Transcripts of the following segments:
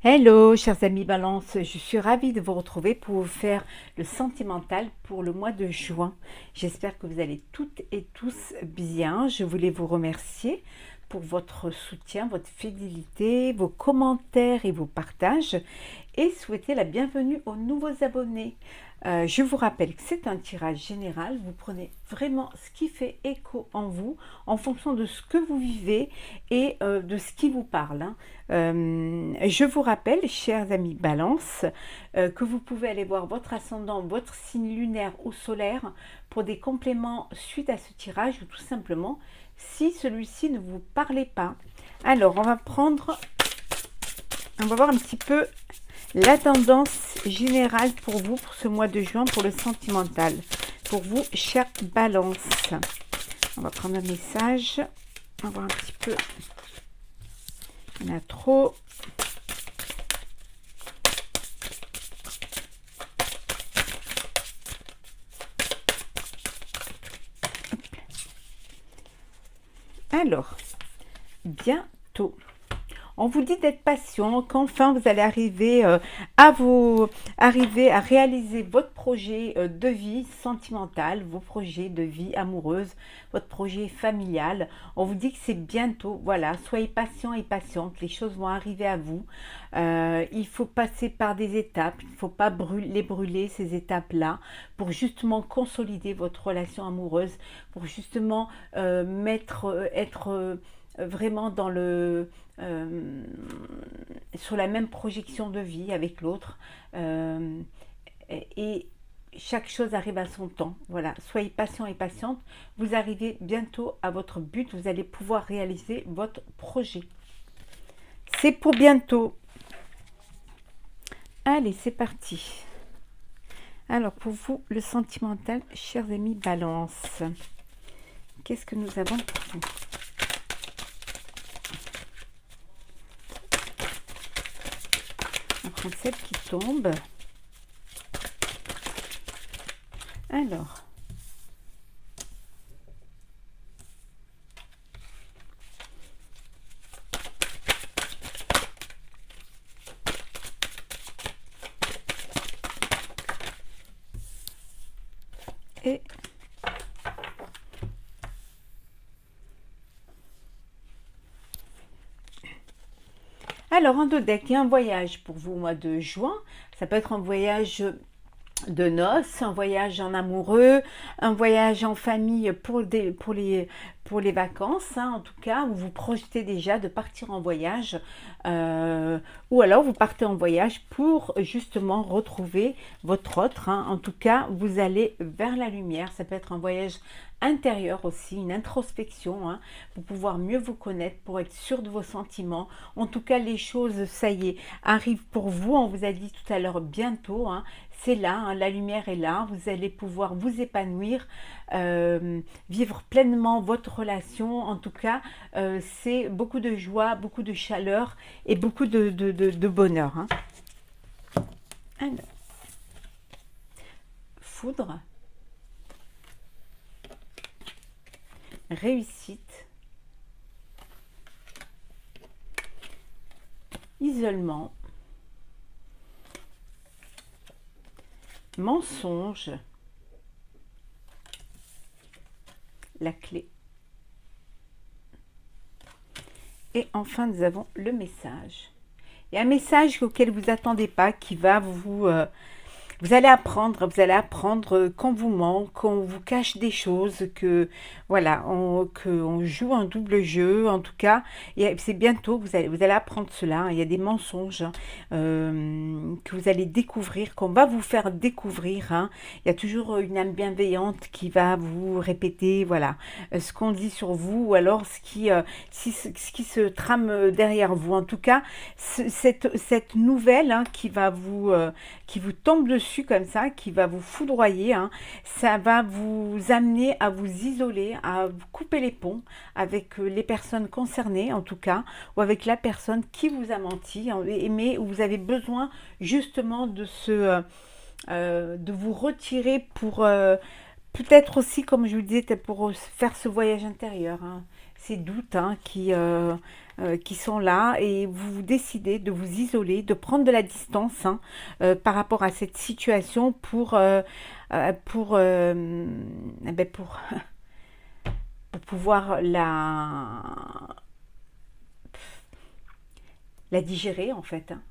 Hello, chers amis Balance, je suis ravie de vous retrouver pour vous faire le sentimental pour le mois de juin. J'espère que vous allez toutes et tous bien. Je voulais vous remercier pour votre soutien, votre fidélité, vos commentaires et vos partages et souhaiter la bienvenue aux nouveaux abonnés. Je vous rappelle que c'est un tirage général, vous prenez vraiment ce qui fait écho en vous, en fonction de ce que vous vivez et de ce qui vous parle. Je vous rappelle, chers amis Balance, que vous pouvez aller voir votre ascendant, votre signe lunaire ou solaire pour des compléments suite à ce tirage ou tout simplement si celui-ci ne vous parlait pas. Alors, on va voir un petit peu la tendance générale pour vous, pour ce mois de juin, pour le sentimental. Pour vous, chère Balance. On va prendre un message. On va voir un petit peu. Il y en a trop. Alors, bientôt. On vous dit d'être patient, qu'enfin vous allez arriver à réaliser votre projet de vie sentimentale, vos projets de vie amoureuse, votre projet familial. On vous dit que c'est bientôt, voilà, soyez patient et patiente, les choses vont arriver à vous. Il faut passer par des étapes, il ne faut pas brûler ces étapes-là pour justement consolider votre relation amoureuse, pour justement être vraiment dans sur la même projection de vie avec l'autre et chaque chose arrive à son temps. Voilà, soyez patient et patiente, vous arrivez bientôt à votre but, vous allez pouvoir réaliser votre projet. C'est pour bientôt. Allez, c'est parti. Alors, pour vous, le sentimental, chers amis Balance, qu'est-ce que nous avons pour vous? On prend celle qui tombe. Alors, et alors en deux decks, il y a un voyage pour vous au mois de juin. Ça peut être un voyage de noces, un voyage en amoureux, un voyage en famille pour les vacances, hein, en tout cas, où vous projetez déjà de partir en voyage, ou alors vous partez en voyage pour justement retrouver votre autre, hein. En tout cas, vous allez vers la lumière. Ça peut être un voyage intérieur aussi, une introspection, hein, pour pouvoir mieux vous connaître, pour être sûr de vos sentiments. En tout cas, les choses, ça y est, arrivent pour vous. On vous a dit tout à l'heure bientôt, hein, c'est là, hein, la lumière est là, vous allez pouvoir vous épanouir, vivre pleinement votre relation. En tout cas, c'est beaucoup de joie, beaucoup de chaleur et beaucoup de bonheur, hein. Alors, foudre, réussite, isolement, mensonge, la clé. Et enfin, nous avons le message. Et un message auquel vous attendez pas, qui va vous allez apprendre qu'on vous ment, qu'on vous cache des choses, que voilà, qu'on joue un double jeu, en tout cas. Et c'est bientôt, vous allez apprendre cela. Il y a des mensonges, hein, que vous allez découvrir, qu'on va vous faire découvrir, hein. Il y a toujours une âme bienveillante qui va vous répéter, voilà, ce qu'on dit sur vous, ou alors ce qui se trame derrière vous. En tout cas, cette nouvelle, hein, qui vous tombe dessus comme ça, qui va vous foudroyer, hein, ça va vous amener à vous isoler, à vous couper les ponts avec les personnes concernées en tout cas, ou avec la personne qui vous a menti, mais où vous avez besoin justement de vous retirer pour peut-être aussi, comme je vous disais, pour faire ce voyage intérieur, hein. ces doutes hein, qui sont là et vous décidez de vous isoler, de prendre de la distance hein, par rapport à cette situation eh ben, pour pouvoir la digérer en fait. Hein.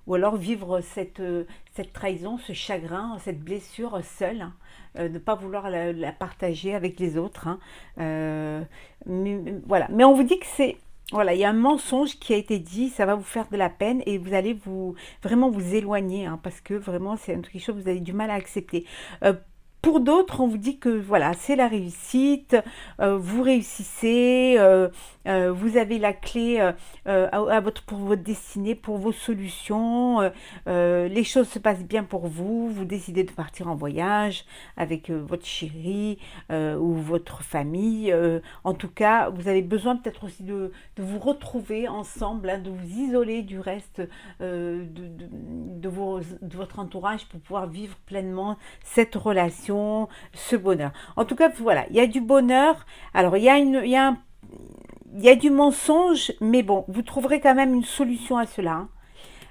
Ou alors vivre cette trahison, ce chagrin, cette blessure seule, hein, ne pas vouloir la partager avec les autres. Hein. Voilà. Mais on vous dit que c'est... Voilà, il y a un mensonge qui a été dit, ça va vous faire de la peine et vous allez vraiment vous éloigner hein, parce que vraiment c'est quelque chose que vous avez du mal à accepter. Pour d'autres, on vous dit que voilà, c'est la réussite, vous réussissez, vous avez la clé pour votre destinée, pour vos solutions, les choses se passent bien pour vous, vous décidez de partir en voyage avec votre chéri ou votre famille. En tout cas, vous avez besoin peut-être aussi de vous retrouver ensemble, hein, de vous isoler du reste de votre entourage pour pouvoir vivre pleinement cette relation, ce bonheur. En tout cas, voilà, il y a du bonheur. Alors, il y a du mensonge, mais bon, vous trouverez quand même une solution à cela.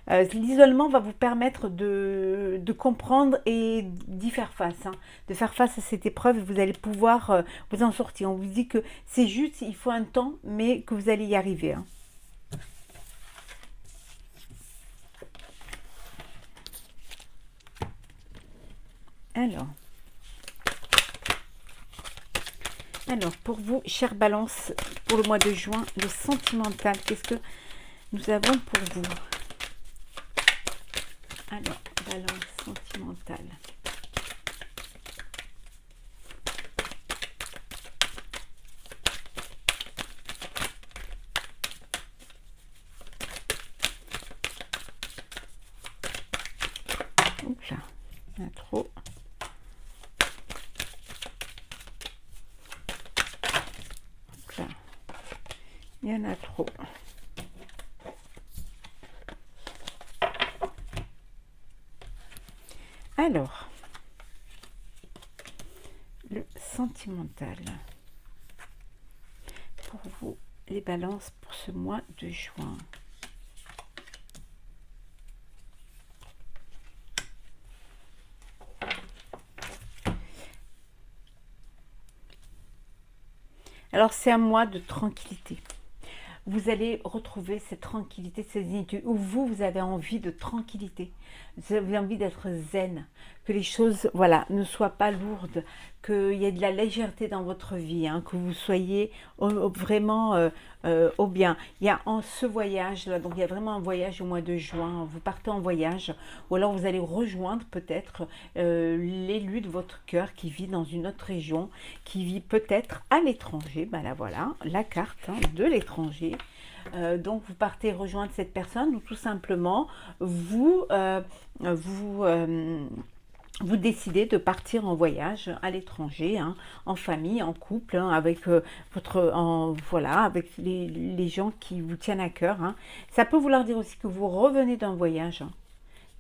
Hein. L'isolement va vous permettre de comprendre et d'y faire face, hein, de faire face à cette épreuve et vous allez pouvoir vous en sortir. On vous dit que c'est juste, il faut un temps, mais que vous allez y arriver. Hein. Alors, pour vous, chère Balance, pour le mois de juin, le sentimental, qu'est-ce que nous avons pour vous? Alors, Balance sentimentale. Oups là, il y en a trop. Là. Il y en a trop. Alors, le sentimental. Pour vous, les balances pour ce mois de juin. Alors, c'est un mois de tranquillité. Vous allez retrouver cette tranquillité, cette zénitude, où vous avez envie de tranquillité. Vous avez envie d'être zen, que les choses voilà, ne soient pas lourdes, qu'il y ait de la légèreté dans votre vie, hein, que vous soyez vraiment au bien. Il y a en ce voyage, là, donc il y a vraiment un voyage au mois de juin, vous partez en voyage, ou alors vous allez rejoindre peut-être l'élu de votre cœur qui vit dans une autre région, qui vit peut-être à l'étranger. Ben là voilà, la carte hein, de l'étranger. Donc vous partez rejoindre cette personne ou tout simplement vous décidez de partir en voyage à l'étranger, hein, en famille, en couple, hein, avec avec les gens qui vous tiennent à cœur. Hein. Ça peut vouloir dire aussi que vous revenez d'un voyage, hein,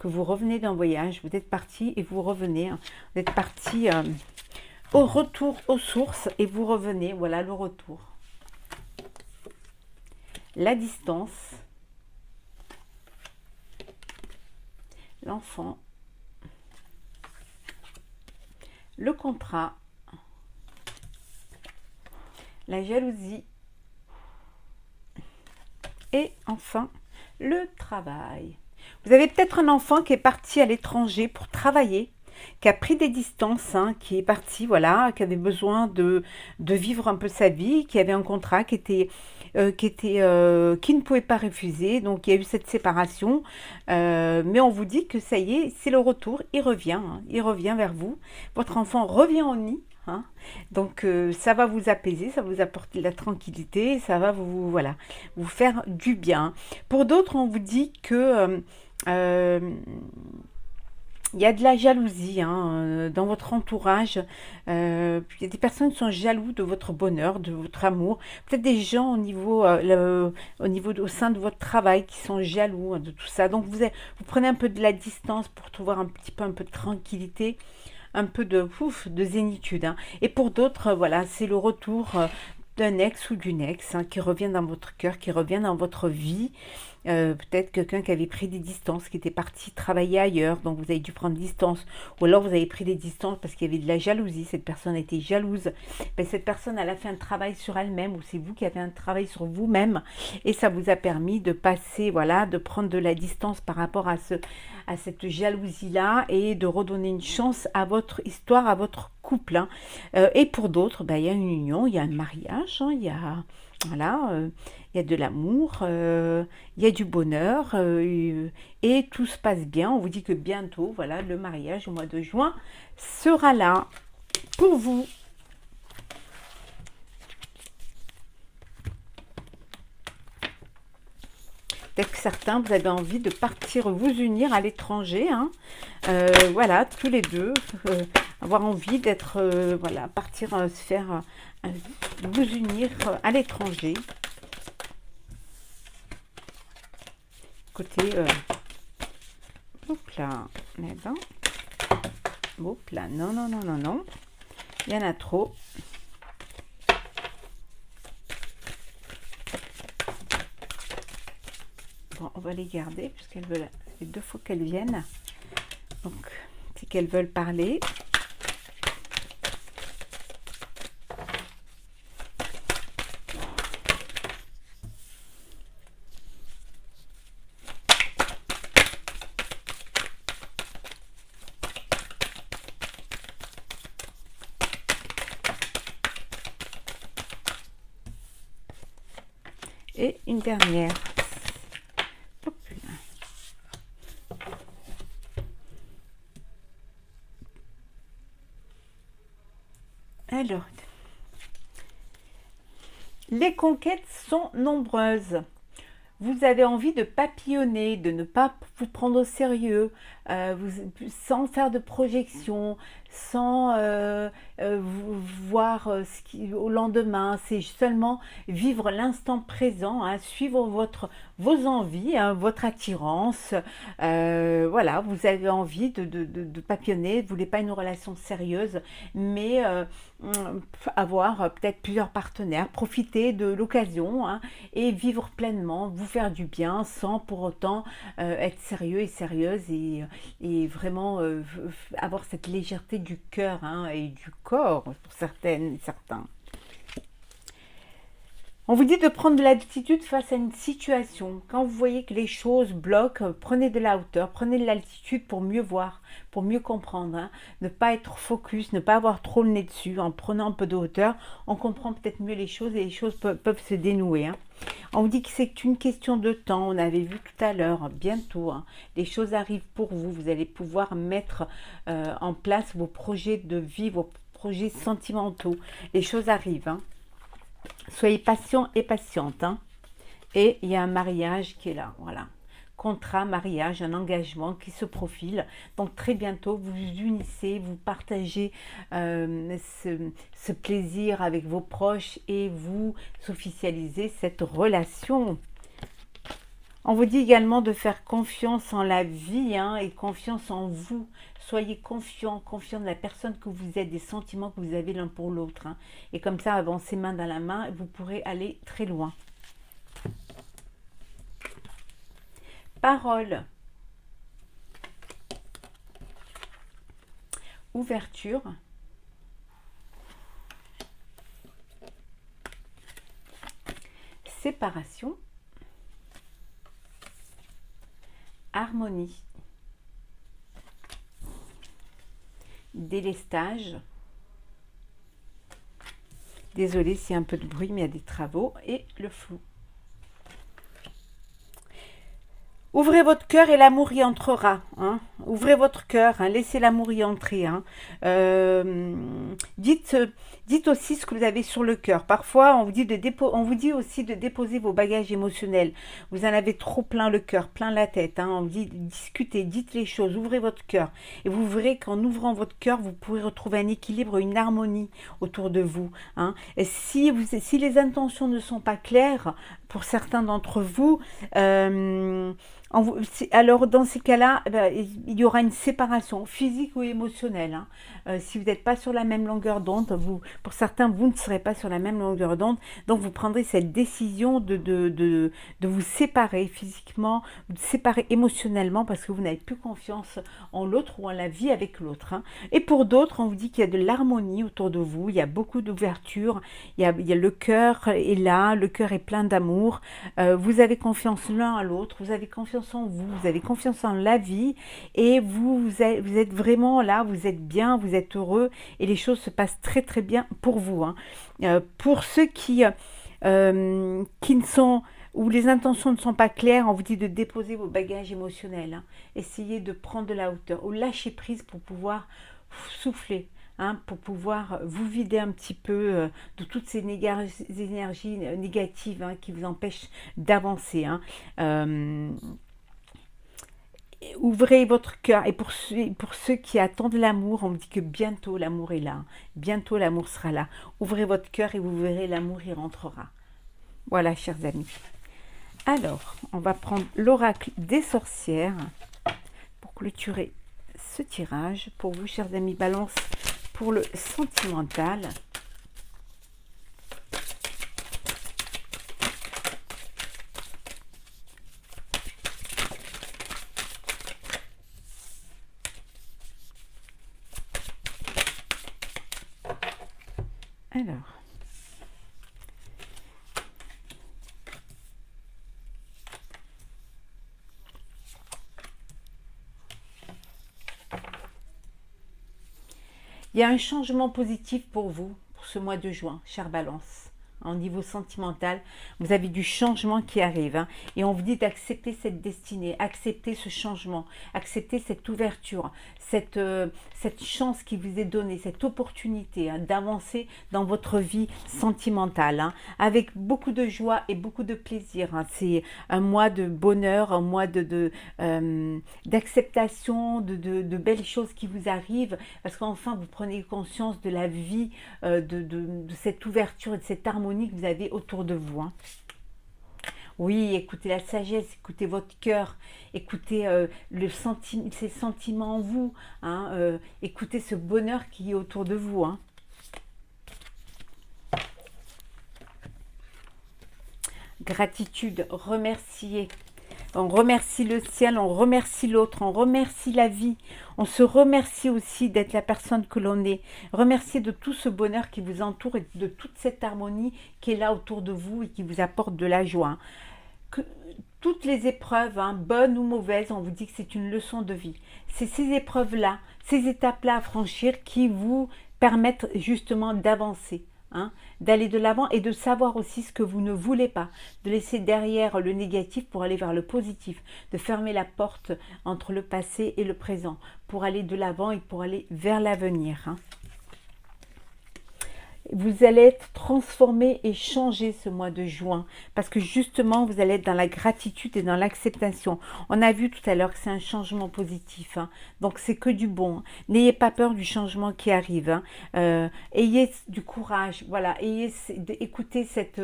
vous êtes parti et vous revenez, hein, vous êtes parti au retour aux sources et vous revenez, voilà le retour. La distance, l'enfant, le contrat, la jalousie et enfin le travail. Vous avez peut-être un enfant qui est parti à l'étranger pour travailler, qui a pris des distances, hein, qui est parti, voilà, qui avait besoin de vivre un peu sa vie, qui avait un contrat qui ne pouvait pas refuser, donc il y a eu cette séparation, mais on vous dit que ça y est, c'est le retour, il revient, hein, il revient vers vous, votre enfant revient au nid, hein, donc ça va vous apaiser, ça va vous apporter de la tranquillité, ça va voilà, vous faire du bien. Pour d'autres, on vous dit que il y a de la jalousie hein, dans votre entourage. Il y a des personnes qui sont jaloux de votre bonheur, de votre amour. Peut-être des gens au sein de votre travail qui sont jaloux hein, de tout ça. Donc vous prenez un peu de la distance pour trouver un peu de tranquillité, un peu de zénitude. Hein. Et pour d'autres, voilà, c'est le retour d'un ex ou d'une ex hein, qui revient dans votre cœur, qui revient dans votre vie. Peut-être quelqu'un qui avait pris des distances, qui était parti travailler ailleurs, donc vous avez dû prendre distance. Ou alors vous avez pris des distances parce qu'il y avait de la jalousie, cette personne était jalouse. Ben, cette personne, elle a fait un travail sur elle-même, ou c'est vous qui avez un travail sur vous-même, et ça vous a permis de passer, voilà, de prendre de la distance par rapport à cette jalousie-là, et de redonner une chance à votre histoire, à votre couple. Hein. Et pour d'autres, ben, il y a une union, il y a un mariage, hein, il y a... Voilà, il y a de l'amour, il y a du bonheur et tout se passe bien. On vous dit que bientôt, voilà, le mariage au mois de juin sera là pour vous. Peut-être que certains, vous avez envie de partir vous unir à l'étranger. Hein. Voilà, tous les deux, avoir envie d'être, voilà, partir se faire, vous unir à l'étranger. Côté, hop là, eh ben, hop là, non, non, non, non, non, il y en a trop. Bon, on va les garder puisqu'elles veulent, c'est 2 fois qu'elles viennent, donc c'est qu'elles veulent parler. Et une dernière. Hop là. Alors, les conquêtes sont nombreuses. Vous avez envie de papillonner, de ne pas vous prendre au sérieux, sans faire de projection, sans voir ce qui, au lendemain. C'est seulement vivre l'instant présent, hein, suivre vos envies, hein, votre attirance. Voilà, vous avez envie de papillonner, vous ne voulez pas une relation sérieuse, mais avoir peut-être plusieurs partenaires, profiter de l'occasion hein, et vivre pleinement, vous faire du bien sans pour autant être sérieux et sérieuse et vraiment avoir cette légèreté du cœur hein, et du corps pour certaines et certains. On vous dit de prendre de l'altitude face à une situation. Quand vous voyez que les choses bloquent, prenez de la hauteur, prenez de l'altitude pour mieux voir, pour mieux comprendre. Hein. Ne pas être focus, ne pas avoir trop le nez dessus. En prenant un peu de hauteur, on comprend peut-être mieux les choses et les choses peuvent se dénouer. Hein. On vous dit que c'est une question de temps. On avait vu tout à l'heure, bientôt. Hein. Les choses arrivent pour vous. Vous allez pouvoir mettre en place vos projets de vie, vos projets sentimentaux. Les choses arrivent. Hein. Soyez patient et patiente. Hein. Et il y a un mariage qui est là. Voilà. Contrat, mariage, un engagement qui se profile. Donc très bientôt, vous vous unissez, vous partagez ce plaisir avec vos proches et vous officialisez cette relation. On vous dit également de faire confiance en la vie hein, et confiance en vous. Soyez confiant de la personne que vous êtes, des sentiments que vous avez l'un pour l'autre. Hein. Et comme ça, avancez main dans la main, vous pourrez aller très loin. Parole. Ouverture. Séparation. Harmonie. Délestage. Désolée s'il y a un peu de bruit, mais il y a des travaux. Et le flou. Ouvrez votre cœur et l'amour y entrera. Hein. Ouvrez votre cœur, hein. Laissez l'amour y entrer. Hein. Dites aussi ce que vous avez sur le cœur. Parfois, on vous dit aussi de déposer vos bagages émotionnels. Vous en avez trop plein le cœur, plein la tête. Hein. On vous dit discutez, dites les choses, ouvrez votre cœur. Et vous verrez qu'en ouvrant votre cœur, vous pourrez retrouver un équilibre, une harmonie autour de vous. Hein. Et si les intentions ne sont pas claires, pour certains d'entre vous, Alors, dans ces cas-là, il y aura une séparation physique ou émotionnelle, hein. Si vous n'êtes pas sur la même longueur d'onde, pour certains, vous ne serez pas sur la même longueur d'onde. Donc, vous prendrez cette décision de vous séparer physiquement, de vous séparer émotionnellement parce que vous n'avez plus confiance en l'autre ou en la vie avec l'autre, hein. Et pour d'autres, on vous dit qu'il y a de l'harmonie autour de vous, il y a beaucoup d'ouverture, il y a le cœur est là, le cœur est plein d'amour. Vous avez confiance l'un à l'autre, vous avez confiance en vous, vous avez confiance en la vie et vous êtes vraiment là, vous êtes bien, vous êtes heureux et les choses se passent très très bien pour vous, hein. Pour ceux qui ne sont, où les intentions ne sont pas claires, on vous dit de déposer vos bagages émotionnels, hein. Essayez de prendre de la hauteur ou lâcher prise pour pouvoir souffler, hein, pour pouvoir vous vider un petit peu de toutes ces énergies négatives, hein, qui vous empêchent d'avancer, hein. Ouvrez votre cœur. Et pour ceux qui attendent l'amour, on me dit que bientôt l'amour est là. Bientôt l'amour sera là. Ouvrez votre cœur et vous verrez l'amour y rentrera. Voilà, chers amis. Alors, on va prendre l'oracle des sorcières pour clôturer ce tirage. Pour vous, chers amis Balance, pour le sentimental. Alors, il y a un changement positif pour vous, pour ce mois de juin, chère Balance. Au niveau sentimental, vous avez du changement qui arrive, hein, et on vous dit d'accepter cette destinée, accepter ce changement, accepter cette ouverture, cette chance qui vous est donnée, cette opportunité, hein, d'avancer dans votre vie sentimentale, hein, avec beaucoup de joie et beaucoup de plaisir, hein. C'est un mois de bonheur, un mois d'acceptation, de belles choses qui vous arrivent, parce qu'enfin vous prenez conscience de la vie, de cette ouverture et de cette harmonie que vous avez autour de vous, hein. Oui, écoutez la sagesse, écoutez votre cœur, écoutez ces sentiments en vous, hein, écoutez ce bonheur qui est autour de vous, hein. Gratitude, remercier. On remercie le ciel, on remercie l'autre, on remercie la vie. On se remercie aussi d'être la personne que l'on est. Remerciez de tout ce bonheur qui vous entoure et de toute cette harmonie qui est là autour de vous et qui vous apporte de la joie. Toutes les épreuves, hein, bonnes ou mauvaises, on vous dit que c'est une leçon de vie. C'est ces épreuves-là, ces étapes-là à franchir qui vous permettent justement d'avancer, hein, d'aller de l'avant et de savoir aussi ce que vous ne voulez pas, de laisser derrière le négatif pour aller vers le positif, de fermer la porte entre le passé et le présent pour aller de l'avant et pour aller vers l'avenir, hein. Vous allez être transformé et changé ce mois de juin parce que justement vous allez être dans la gratitude et dans l'acceptation. On a vu tout à l'heure que c'est un changement positif, hein, donc c'est que du bon. N'ayez pas peur du changement qui arrive, hein. Ayez du courage, voilà, écoutez cette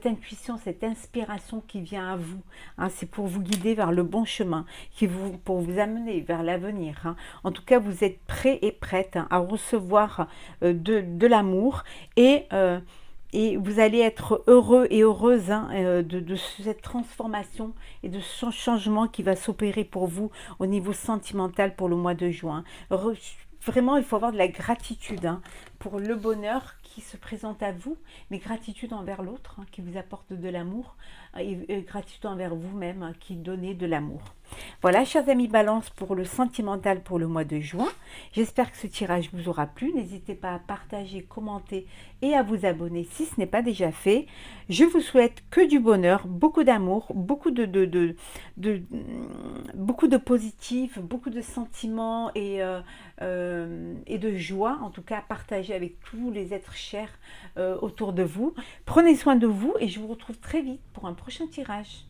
intuition, cette inspiration qui vient à vous, hein. C'est pour vous guider vers le bon chemin, pour vous amener vers l'avenir, hein. En tout cas, vous êtes prêts et prêtes, hein, à recevoir de l'amour. Et vous allez être heureux et heureuse, hein, de cette transformation et de ce changement qui va s'opérer pour vous au niveau sentimental pour le mois de juin. Vraiment, il faut avoir de la gratitude, hein, pour le bonheur qui se présente à vous, mais gratitude envers l'autre, hein, qui vous apporte de l'amour, et gratitude envers vous-même, hein, qui donnez de l'amour. Voilà, chers amis Balance, pour le sentimental pour le mois de juin. J'espère que ce tirage vous aura plu. N'hésitez pas à partager, commenter et à vous abonner si ce n'est pas déjà fait. Je vous souhaite que du bonheur, beaucoup d'amour, beaucoup de positif, beaucoup de sentiments et de joie, en tout cas partagez avec tous les êtres chers autour de vous. Prenez soin de vous et je vous retrouve très vite pour un prochain tirage.